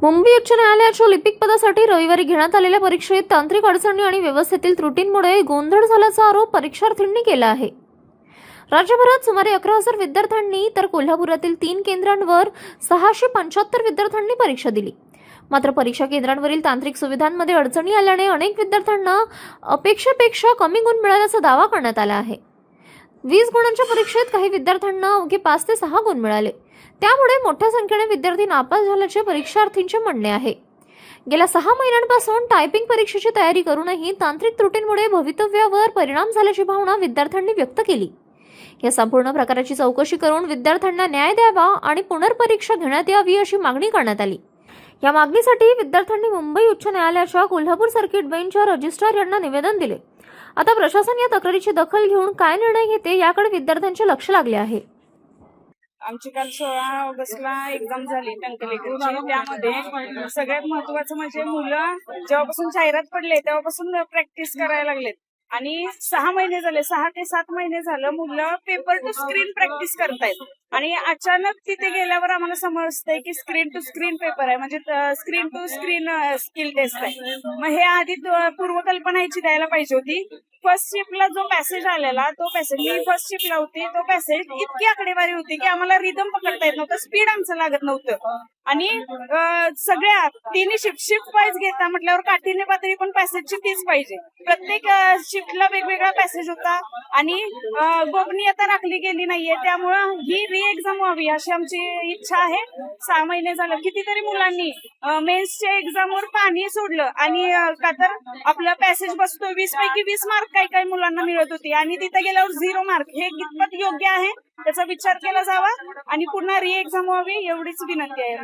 मुंबई उच्च न्यायालयाच्या लिपिक पदासाठी रविवारी घेण्यात आलेल्या परीक्षेत तांत्रिक अडचणी आणि व्यवस्थेतील त्रुटींमुळे गोंधळ झाल्याचा आरोप परीक्षार्थींनी केला आहे. राज्यभरात सुमारे 11,000 विद्यार्थ्यांनी तर कोल्हापुरातील 3 केंद्रांवर 675 विद्यार्थ्यांनी परीक्षा दिली. मात्र परीक्षा केंद्रांवरील तांत्रिक सुविधांमध्ये अडचणी आल्याने अनेक विद्यार्थ्यांना अपेक्षेपेक्षा कमी गुण मिळाल्याचा दावा करण्यात आला आहे. 20 गुणांच्या परीक्षेत काही विद्यार्थ्यांना अवघे 5 ते 6 गुण मिळाले. त्यामुळे मोठ्या संख्येने विद्यार्थी नापास झाल्याचे परीक्षार्थींचे म्हणणे आहे. गेल्या 6 महिन्यांपासून टायपिंग परीक्षेची तयारी करूनही तांत्रिक त्रुटींमुळे भवितव्यावर परिणाम झाल्याची भावना विद्यार्थ्यांनी व्यक्त केली. या संपूर्ण प्रकाराची चौकशी करून विद्यार्थ्यांना न्याय द्यावा आणि पुनर्परीक्षा घेण्यात यावी अशी मागणी करण्यात आली. या मागणीसाठी विद्यार्थ्यांनी मुंबई उच्च न्यायालयाच्या कोल्हापूर सर्किट बेंचच्या रजिस्ट्रार यांना निवेदन दिले. आता प्रशासन या तक्रारीची दखल घेऊन काय निर्णय घेते याकडे विद्यार्थ्यांचे लक्ष लागले आहे. आमची काल 16 ऑगस्टला एक्झाम झाली टंकलेकरची. त्यामध्ये सगळ्यात महत्वाचं म्हणजे मुलं जेव्हापासून जाहिरात पडले तेव्हापासून प्रॅक्टिस करायला लागलेत आणि 6 महिने झाले, 6 ते 7 महिने झालं मुलं पेपर टू स्क्रीन प्रॅक्टिस करतायत. आणि अचानक तिथे गेल्यावर आम्हाला समजतंय की स्क्रीन टू स्क्रीन पेपर आहे, म्हणजे screen to screen skill test आहे. मग हे आधी पूर्वकल्पना याची द्यायला पाहिजे होती. फर्स्ट शिफ्टला जो पॅसेज आलेला, तो पॅसेज मी फर्स्ट शिफ्टला होती, तो पॅसेज इतकी आकडेवारी होती की आम्हाला रिदम पकडता येत नव्हतं, स्पीड आमचं लागत नव्हतं. आणि सगळ्या तिन्ही शिफ्ट वाईज घेता म्हटल्यावर काठीने पातळी पण पॅसेजची तीच पाहिजे. प्रत्येक शिफ्टला वेगवेगळा पॅसेज होता आणि गोपनीयता राखली गेली नाहीये. त्यामुळं ही री एक्झाम व्हावी अशी आमची इच्छा आहे. 6 महिने झालं कितीतरी मुलांनी मेन्सच्या एक्झामवर पाणी सोडलं आणि का तर आपला पॅसेज बसतो 20 पैकी 20 मार्क काही मुलांना मिळत होती आणि तिथे गेल्यावर 0 मार्क. हे कितपत योग्य आहे त्याचा विचार केला जावा आणि पुन्हा री एक्झाम व्हावी एवढीच विनंती आहे.